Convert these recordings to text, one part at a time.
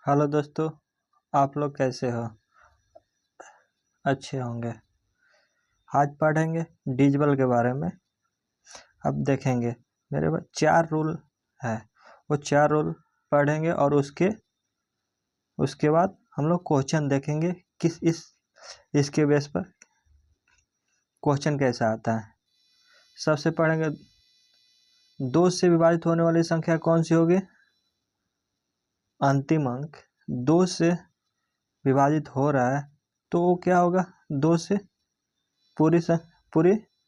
Hello दोस्तों, आप लोग कैसे हो? अच्छे होंगे। आज पढ़ेंगे डिजिबल के बारे में। अब देखेंगे मेरे पास 4 रूल है, वो 4 रूल पढ़ेंगे और उसके बाद हम लोग क्वेश्चन देखेंगे इसके बेस पर क्वेश्चन कैसा आता है। सबसे पढ़ेंगे 2 से विभाजित होने वाली संख्या कौन सी होगी? अंतिम अंक 2 से विभाजित हो रहा है तो वो क्या होगा? 2 से पूरी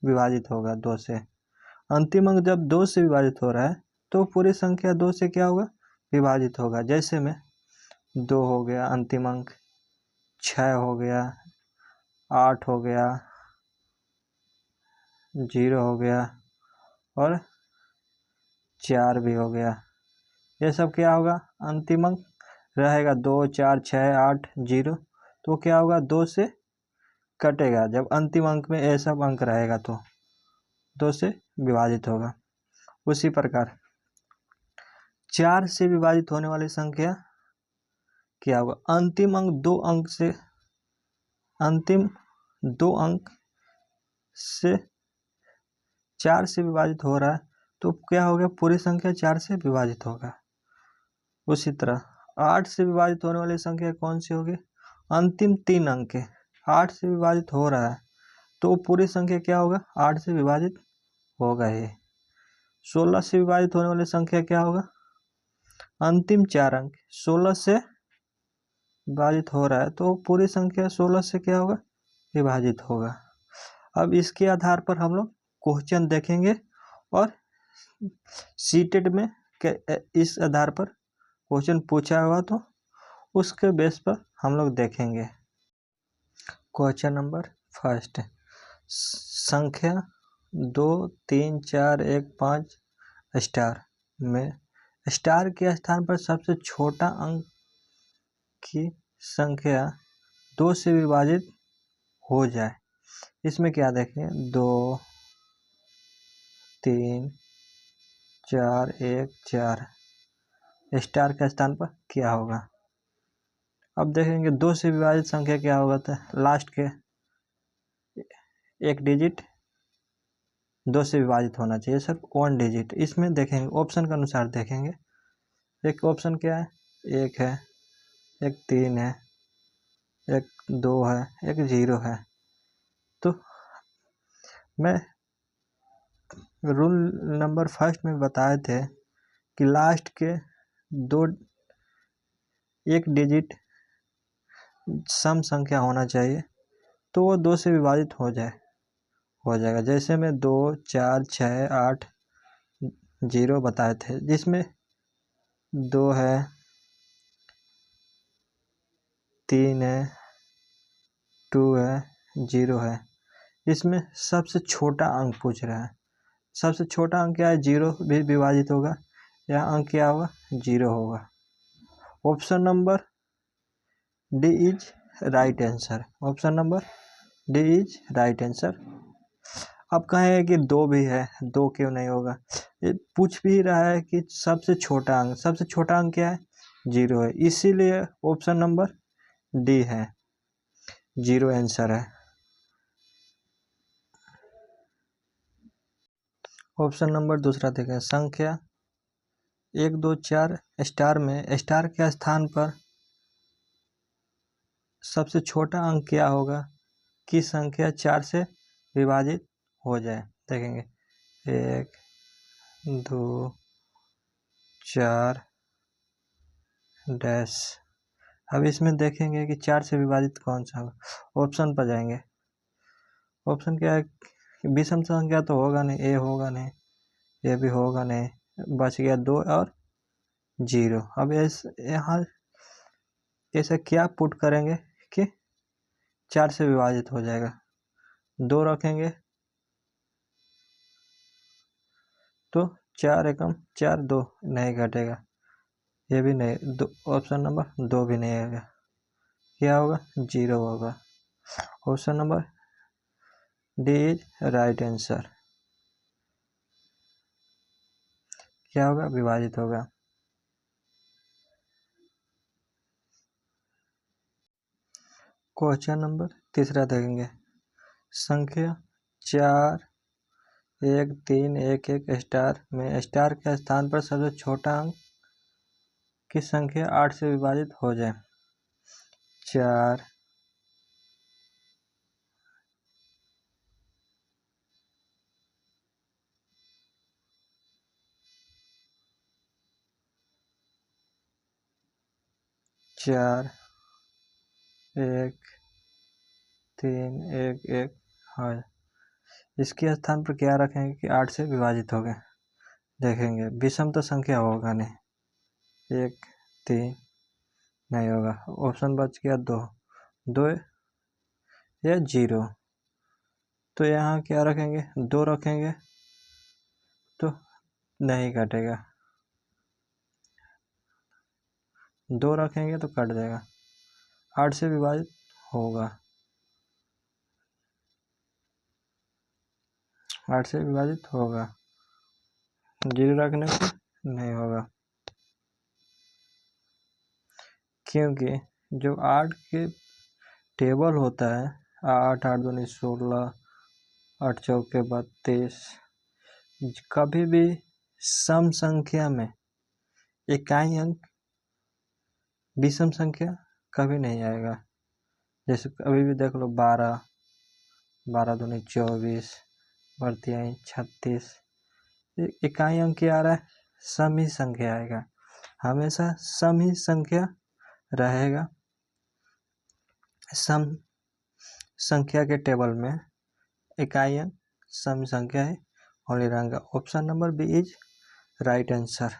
विभाजित होगा 2 से। अंतिम अंक जब 2 से विभाजित हो रहा है तो पूरी संख्या 2 से क्या होगा? विभाजित होगा। जैसे में 2 हो गया अंतिम अंक, 6 हो गया, 8 हो गया, 0 हो गया और 4 भी हो गया। ये सब क्या होगा? अंतिम अंक रहेगा 2, 4, 6, 8, 0। तो क्या होगा? 2 से कटेगा। जब अंतिम अंक में ये सब अंक रहेगा तो 2 से विभाजित होगा। उसी प्रकार 4 से विभाजित होने वाली संख्या क्या होगा? अंतिम 2 अंक से 4 से विभाजित हो रहा है तो क्या हो गया? पूरी संख्या 4 से विभाजित होगा। उसी तरह 8 से विभाजित होने वाली संख्या कौन सी होगी? अंतिम 3 अंक है, 8 से विभाजित हो रहा है तो पूरी संख्या क्या होगा? 8 से विभाजित होगा ही। 16 से विभाजित होने वाली संख्या क्या होगा? अंतिम 4 अंक 16 से विभाजित हो रहा है तो पूरी संख्या 16 से क्या होगा? विभाजित होगा। अब इसके आधार पर हम लोग क्वेश्चन देखेंगे और सीटेट में इस आधार पर क्वेश्चन पूछा हुआ तो उसके बेस पर हम लोग देखेंगे। क्वेश्चन नंबर फर्स्ट, संख्या 2, 3, 4, 1, 5 स्टार में स्टार के स्थान पर सबसे छोटा अंक की संख्या 2 से विभाजित हो जाए। इसमें क्या देखें? 2, 3, 4, 1, 4 स्टार के स्थान पर क्या होगा? अब देखेंगे 2 से विभाजित संख्या क्या होगा? तो लास्ट के एक डिजिट 2 से विभाजित होना चाहिए, सिर्फ 1 डिजिट। इसमें देखेंगे ऑप्शन के अनुसार देखेंगे। एक ऑप्शन क्या है? 1 है, एक 3 है, एक 2 है, एक 0 है। तो मैं रूल नंबर फर्स्ट में बताए थे कि लास्ट के 2 एक डिजिट सम संख्या होना चाहिए तो वो 2 से विभाजित हो जाएगा। जैसे में 2, 4, 6, 8, 0 बताए थे, जिसमें 2 है, 3 है, 2 है, 0 है। इसमें सबसे छोटा अंक पूछ रहा है। सबसे छोटा अंक क्या है? 0 भी विभाजित होगा। यह अंक क्या होगा? 0 होगा। Option number D is right answer. Option number D is right answer. अब कहें कि 2 भी है, 2 क्यों नहीं होगा? ये पूछ भी रहा है कि सबसे छोटा अंक क्या है? 0 है, इसीलिए ऑप्शन नंबर डी है, 0 आंसर है। ऑप्शन नंबर दूसरा देखें, संख्या 1, 2, 4 स्टार में स्टार के स्थान पर सबसे छोटा अंक क्या होगा कि संख्या 4 से विभाजित हो जाए? देखेंगे 1, 2, 4 डैश। अब इसमें देखेंगे कि 4 से विभाजित कौन सा होगा। ऑप्शन पर जाएंगे। ऑप्शन क्या है? विषम संख्या तो होगा नहीं, ए होगा नहीं, ये भी होगा नहीं, बच गया 2 और 0। अब यहाँ ऐसा क्या पुट करेंगे कि 4 से विभाजित हो जाएगा? 2 रखेंगे तो 4 एकम 4, 2 नहीं घटेगा, ये भी नहीं, ऑप्शन नंबर 2 भी नहीं आएगा। क्या होगा? 0 होगा। Option number D is right answer. क्या होगा? विभाजित होगा। क्वेश्चन नंबर तीसरा देखेंगे। संख्या 4 1 3 1 1 स्टार में स्टार के स्थान पर सबसे छोटा अंक की संख्या 8 से विभाजित हो जाए। 4 4 1 3 1 1 है। इसके स्थान पर क्या रखेंगे कि 8 से विभाजित हो गए। देखेंगे विषम तो संख्या होगा नहीं, 1 3 नहीं होगा। ऑप्शन बच गया 2 2 या 0। तो यहाँ क्या रखेंगे, 2 रखेंगे तो नहीं कटेगा, 2 रखेंगे तो कट जाएगा। 8 से विभाजित होगा, 8 से विभाजित होगा, 0 रखने से नहीं होगा। क्योंकि जो 8 के टेबल होता है, 8 8 दूनी 16 8 चौके 32, कभी भी सम संख्या में इकाई अंक विषम संख्या कभी नहीं आएगा। जैसे अभी भी देख लो 12 12 दूनी 24 बढ़ती 36, इकाई अंक क्या आ रहा है, सम ही संख्या आएगा, हमेशा सम ही संख्या रहेगा। सम संख्या के टेबल में इकाई अंक सम संख्या है, होने रहेगा। Option number B is right answer.